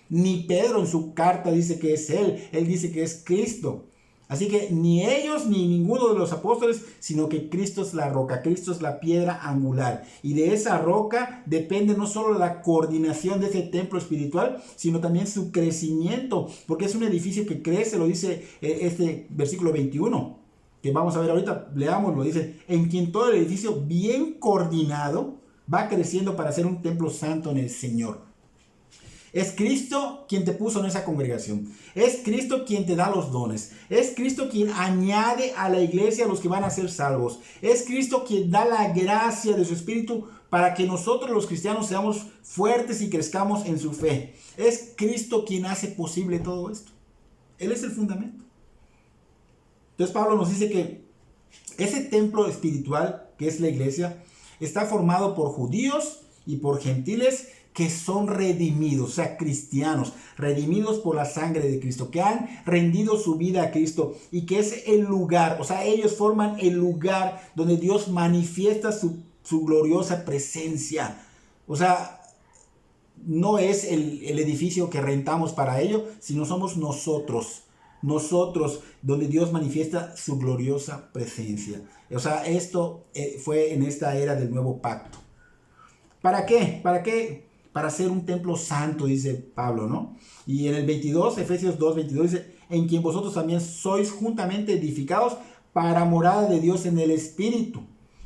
Ni Pedro en su carta dice que es él. Él dice que es Cristo. Así que ni ellos ni ninguno de los apóstoles, sino que Cristo es la roca. Cristo es la piedra angular. Y de esa roca depende no solo la coordinación de ese templo espiritual, sino también su crecimiento. Porque es un edificio que crece, lo dice este versículo 21. Que vamos a ver ahorita, leámoslo, dice, en quien todo el edificio bien coordinado va creciendo para ser un templo santo en el Señor. Es Cristo quien te puso en esa congregación. Es Cristo quien te da los dones. Es Cristo quien añade a la iglesia a los que van a ser salvos. Es Cristo quien da la gracia de su Espíritu para que nosotros los cristianos seamos fuertes y crezcamos en su fe. Es Cristo quien hace posible todo esto. Él es el fundamento. Entonces Pablo nos dice que Ese templo espiritual que es la iglesia está formado por judíos y por gentiles que son redimidos, o sea, cristianos, redimidos por la sangre de Cristo, que han rendido su vida a Cristo y que es el lugar, o sea, ellos forman el lugar donde Dios manifiesta su gloriosa presencia. O sea, no es el edificio que rentamos para ello, sino somos nosotros, donde Dios manifiesta su gloriosa presencia. O sea, esto fue en esta era del nuevo pacto. ¿Para qué? ¿Para qué? Para ser un templo santo, dice Pablo, ¿no? Y en el 22, Efesios 2, 22 dice, en quien vosotros también sois juntamente edificados para morada de Dios en el Espíritu.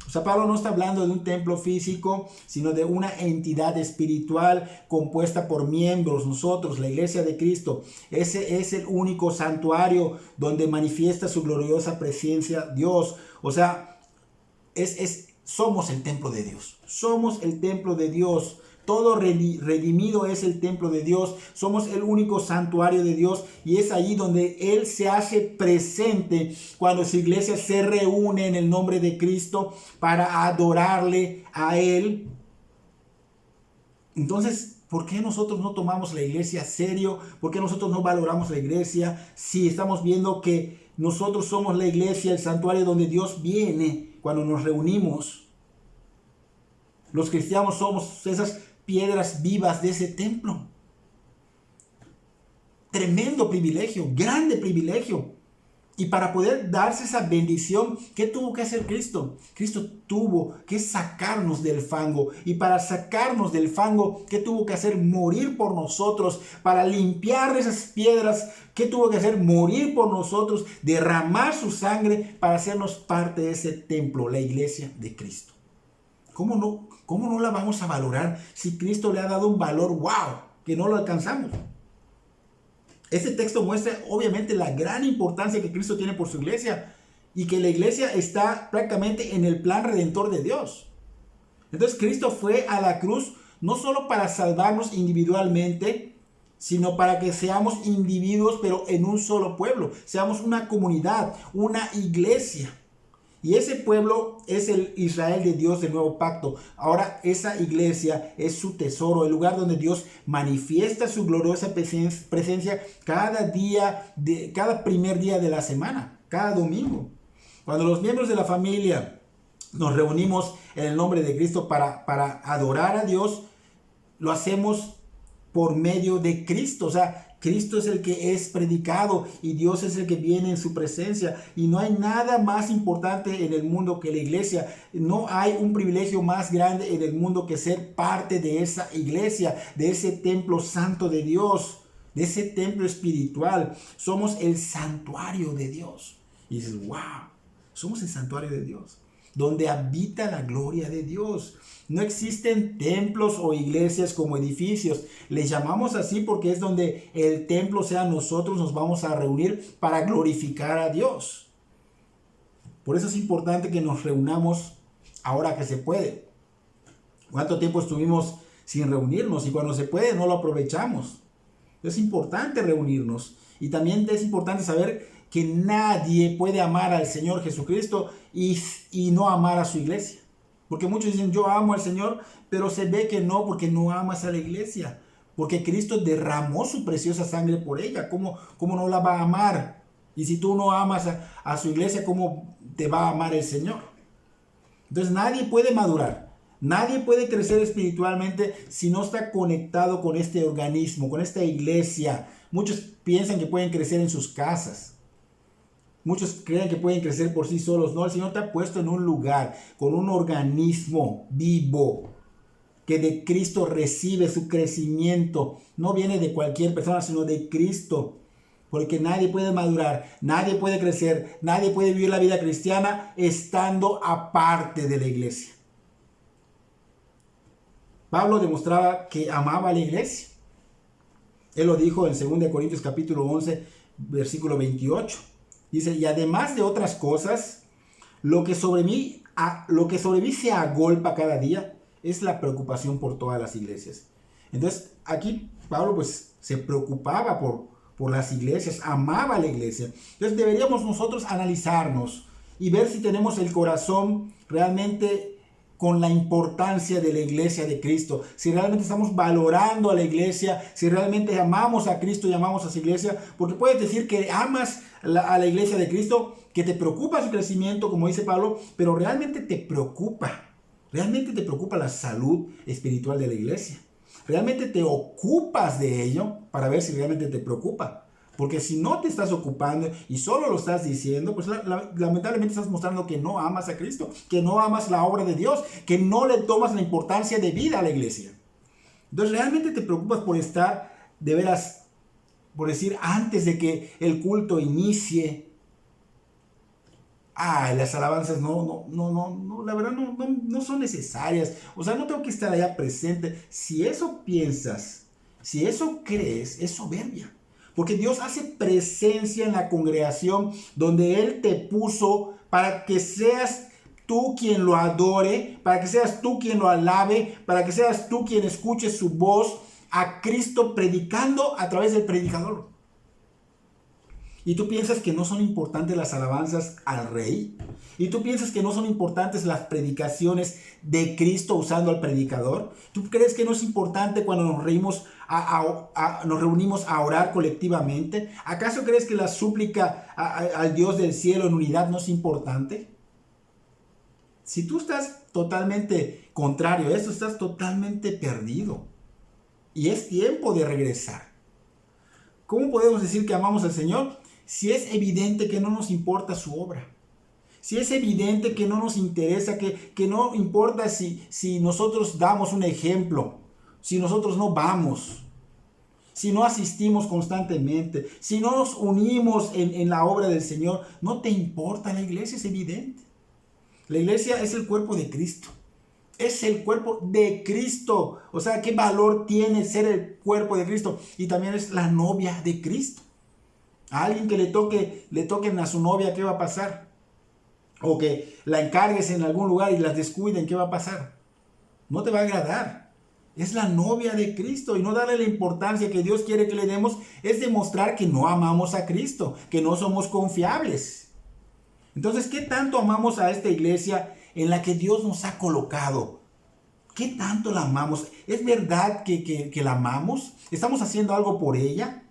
O sea, Pablo no está hablando de un templo físico, sino de una entidad espiritual compuesta por miembros, nosotros, la iglesia de Cristo. Ese es el único santuario donde manifiesta su gloriosa presencia Dios. O sea, somos el templo de Dios. Somos el templo de Dios. Todo redimido es el templo de Dios. Somos el único santuario de Dios. Y es allí donde Él se hace presente cuando su iglesia se reúne en el nombre de Cristo para adorarle a Él. Entonces, ¿por qué nosotros no tomamos la iglesia serio? ¿Por qué nosotros no valoramos la iglesia? Si estamos viendo que nosotros somos la iglesia, el santuario donde Dios viene cuando nos reunimos. Los cristianos somos esas piedras vivas de ese templo. Tremendo privilegio, grande privilegio. Y para poder darse esa bendición, ¿qué tuvo que hacer Cristo? Cristo tuvo que sacarnos del fango. Y para sacarnos del fango, ¿qué tuvo que hacer? Morir por nosotros. Para limpiar esas piedras, ¿qué tuvo que hacer? Morir por nosotros, derramar su sangre para hacernos parte de ese templo, la iglesia de Cristo. ¿Cómo no la vamos a valorar si Cristo le ha dado un valor, wow, que no lo alcanzamos? Este texto muestra obviamente la gran importancia que Cristo tiene por su iglesia y que la iglesia está prácticamente en el plan redentor de Dios. Entonces Cristo fue a la cruz no solo para salvarnos individualmente, sino para que seamos individuos pero en un solo pueblo, seamos una comunidad, una iglesia. Y ese pueblo es el Israel de Dios del nuevo pacto. Ahora esa iglesia es su tesoro, el lugar donde Dios manifiesta su gloriosa presencia cada día, cada primer día de la semana, cada domingo. Cuando los miembros de la familia nos reunimos en el nombre de Cristo para adorar a Dios, lo hacemos por medio de Cristo. O sea, Cristo es el que es predicado y Dios es el que viene en su presencia. Y no hay nada más importante en el mundo que la iglesia. No hay un privilegio más grande en el mundo que ser parte de esa iglesia, de ese templo santo de Dios, de ese templo espiritual. Somos el santuario de Dios. Y dices, wow, somos el santuario de Dios, donde habita la gloria de Dios. No existen templos o iglesias como edificios. Les llamamos así porque es donde el templo, o sea, nosotros nos vamos a reunir para glorificar a Dios. Por eso es importante que nos reunamos ahora que se puede. ¿Cuánto tiempo estuvimos sin reunirnos? Y cuando se puede no lo aprovechamos. Es importante reunirnos. Y también es importante saber que nadie puede amar al Señor Jesucristo y no amar a su iglesia. Porque muchos dicen, yo amo al Señor, pero se ve que no, porque no amas a la iglesia. Porque Cristo derramó su preciosa sangre por ella. ¿Cómo no la va a amar? Y si tú no amas a su iglesia, ¿cómo te va a amar el Señor? Entonces nadie puede madurar. Nadie puede crecer espiritualmente si no está conectado con este organismo, con esta iglesia. Muchos piensan que pueden crecer en sus casas. Muchos creen que pueden crecer por sí solos. No, el Señor te ha puesto en un lugar, con un organismo vivo, que de Cristo recibe su crecimiento. No viene de cualquier persona, sino de Cristo. Porque nadie puede madurar, nadie puede crecer, nadie puede vivir la vida cristiana estando aparte de la iglesia. Pablo demostraba que amaba a la iglesia. Él lo dijo en 2 Corintios capítulo 11, versículo 28. Dice, y además de otras cosas, lo que sobre mí se agolpa cada día es la preocupación por todas las iglesias. Entonces, aquí Pablo pues se preocupaba por las iglesias, amaba a la iglesia. Entonces deberíamos nosotros analizarnos y ver si tenemos el corazón realmente con la importancia de la iglesia de Cristo, si realmente estamos valorando a la iglesia, si realmente amamos a Cristo y amamos a su iglesia, porque puedes decir que amas a la iglesia de Cristo, que te preocupa su crecimiento, como dice Pablo, pero realmente te preocupa la salud espiritual de la iglesia, realmente te ocupas de ello para ver si realmente te preocupa. Porque si no te estás ocupando y solo lo estás diciendo, pues lamentablemente estás mostrando que no amas a Cristo, que no amas la obra de Dios, que no le tomas la importancia de vida a la iglesia. Entonces realmente te preocupas por estar, de veras, por decir, antes de que el culto inicie, las alabanzas no, la verdad no son necesarias. O sea, no tengo que estar allá presente. Si eso piensas, si eso crees, es soberbia. Porque Dios hace presencia en la congregación donde Él te puso para que seas tú quien lo adore, para que seas tú quien lo alabe, para que seas tú quien escuche su voz a Cristo predicando a través del predicador. ¿Y tú piensas que no son importantes las alabanzas al Rey? ¿Y tú piensas que no son importantes las predicaciones de Cristo usando al predicador? ¿Tú crees que no es importante cuando nos reunimos a orar colectivamente? ¿Acaso crees que la súplica al Dios del cielo en unidad no es importante? Si tú estás totalmente contrario a eso, estás totalmente perdido. Y es tiempo de regresar. ¿Cómo podemos decir que amamos al Señor si es evidente que no nos importa su obra? Si es evidente que no nos interesa, que no importa si nosotros damos un ejemplo, si nosotros no vamos, si no asistimos constantemente, si no nos unimos en la obra del Señor, no te importa la iglesia, es evidente. La iglesia es el cuerpo de Cristo. Es el cuerpo de Cristo. O sea, ¿qué valor tiene ser el cuerpo de Cristo? Y también es la novia de Cristo. A alguien que le toquen a su novia, ¿qué va a pasar? O que la encargues en algún lugar y las descuiden, ¿qué va a pasar? No te va a agradar. Es la novia de Cristo, y no darle la importancia que Dios quiere que le demos es demostrar que no amamos a Cristo, que no somos confiables. Entonces, ¿qué tanto amamos a esta iglesia en la que Dios nos ha colocado? ¿Qué tanto la amamos? ¿Es verdad que la amamos? ¿Estamos haciendo algo por ella?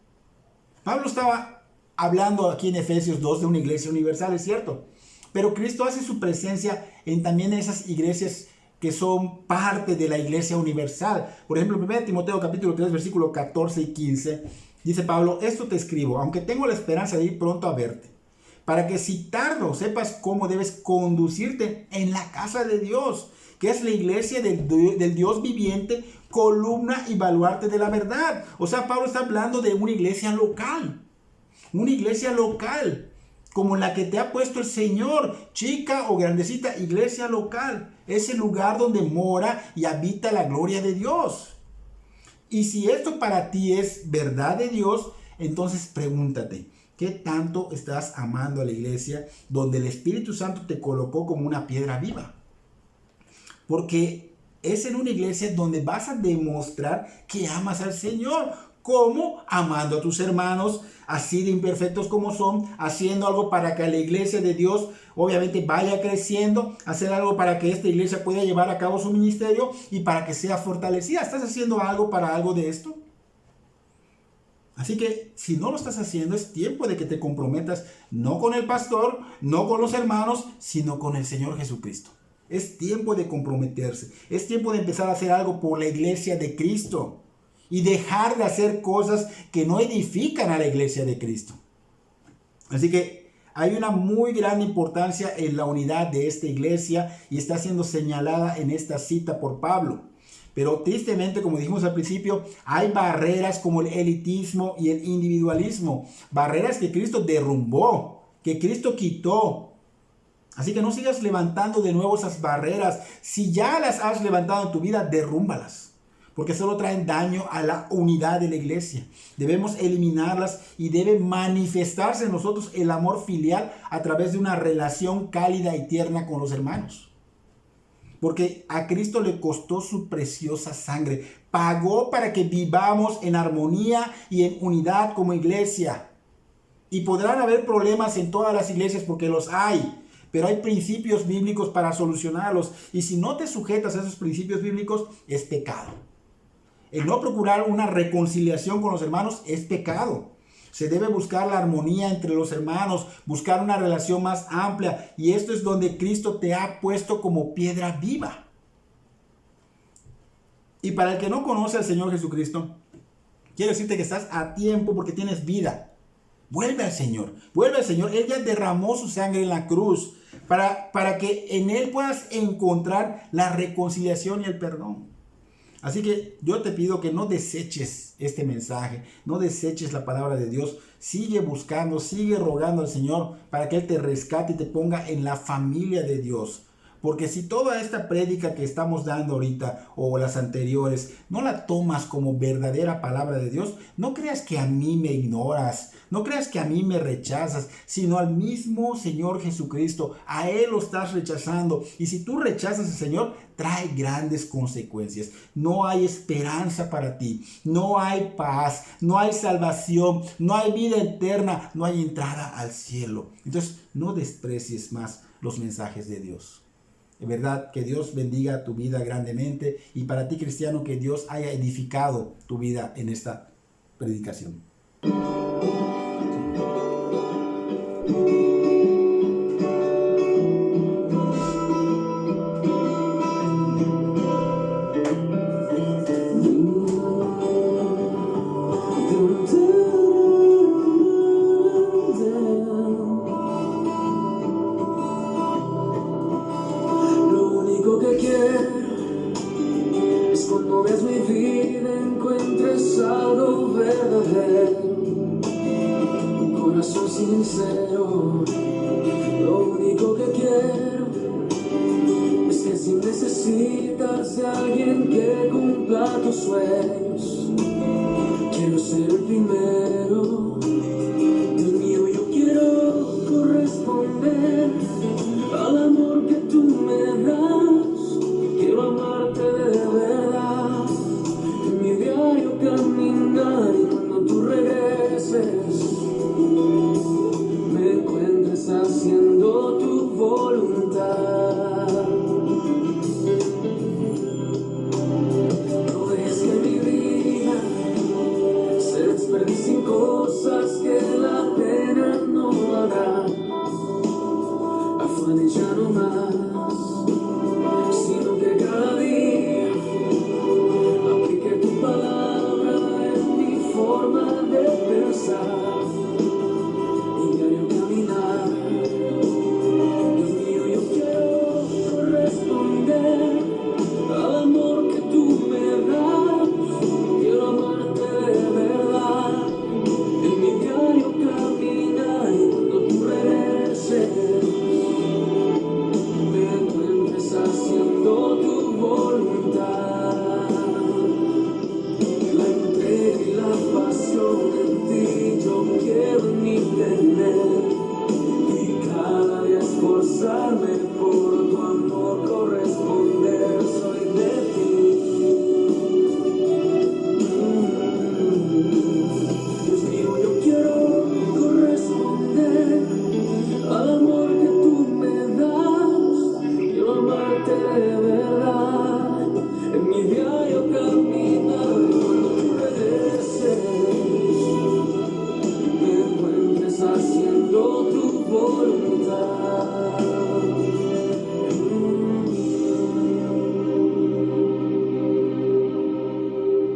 Pablo estaba hablando aquí en Efesios 2 de una iglesia universal, es cierto. Pero Cristo hace su presencia en también esas iglesias que son parte de la iglesia universal. Por ejemplo, en 1 Timoteo capítulo 3, versículos 14 y 15, dice Pablo: esto te escribo, aunque tengo la esperanza de ir pronto a verte, para que si tardo sepas cómo debes conducirte en la casa de Dios, que es la iglesia del Dios viviente, columna y baluarte de la verdad. O sea, Pablo está hablando de una iglesia local, como la que te ha puesto el Señor, chica o grandecita, iglesia local. Es el lugar donde mora y habita la gloria de Dios. Y si esto para ti es verdad de Dios, entonces pregúntate: ¿qué tanto estás amando a la iglesia donde el Espíritu Santo te colocó como una piedra viva? Porque es en una iglesia donde vas a demostrar que amas al Señor. ¿Cómo? Amando a tus hermanos, así de imperfectos como son, haciendo algo para que la iglesia de Dios obviamente vaya creciendo, hacer algo para que esta iglesia pueda llevar a cabo su ministerio y para que sea fortalecida. ¿Estás haciendo algo para algo de esto? Así que si no lo estás haciendo, es tiempo de que te comprometas, no con el pastor, no con los hermanos, sino con el Señor Jesucristo. Es tiempo de comprometerse, es tiempo de empezar a hacer algo por la iglesia de Cristo y dejar de hacer cosas que no edifican a la iglesia de Cristo. Así que hay una muy gran importancia en la unidad de esta iglesia y está siendo señalada en esta cita por Pablo. Pero tristemente, como dijimos al principio, hay barreras como el elitismo y el individualismo. Barreras que Cristo derrumbó, que Cristo quitó. Así que no sigas levantando de nuevo esas barreras. Si ya las has levantado en tu vida, derrúmbalas, porque solo traen daño a la unidad de la iglesia. Debemos eliminarlas y debe manifestarse en nosotros el amor filial a través de una relación cálida y tierna con los hermanos. Porque a Cristo le costó su preciosa sangre. Pagó para que vivamos en armonía y en unidad como iglesia. Y podrán haber problemas en todas las iglesias, porque los hay. pero hay principios bíblicos para solucionarlos. Y si no te sujetas a esos principios bíblicos, es pecado. El no procurar una reconciliación con los hermanos es pecado. Se debe buscar la armonía entre los hermanos, buscar una relación más amplia. Y esto es donde Cristo te ha puesto como piedra viva. Y para el que no conoce al Señor Jesucristo, quiero decirte que estás a tiempo porque tienes vida. Vuelve al Señor, vuelve al Señor. Él ya derramó su sangre en la cruz para que en Él puedas encontrar la reconciliación y el perdón. Así que yo te pido que no deseches este mensaje, no deseches la palabra de Dios. Sigue buscando, sigue rogando al Señor para que Él te rescate y te ponga en la familia de Dios. Porque si toda esta prédica que estamos dando ahorita o las anteriores no la tomas como verdadera palabra de Dios, no creas que a mí me ignoras, no creas que a mí me rechazas, sino al mismo Señor Jesucristo. A Él lo estás rechazando. Y si tú rechazas al Señor, trae grandes consecuencias. No hay esperanza para ti, no hay paz, no hay salvación, no hay vida eterna, no hay entrada al cielo. Entonces no desprecies más los mensajes de Dios. De verdad, que Dios bendiga tu vida grandemente y para ti, cristiano, que Dios haya edificado tu vida en esta predicación. Sincero, lo único que quiero es que si necesitas de alguien que cumpla tus sueños, quiero ser el primero. Dios mío, yo quiero corresponder al amor que tú me das. Quiero amarte de verdad en mi diario caminar, y cuando tú regreses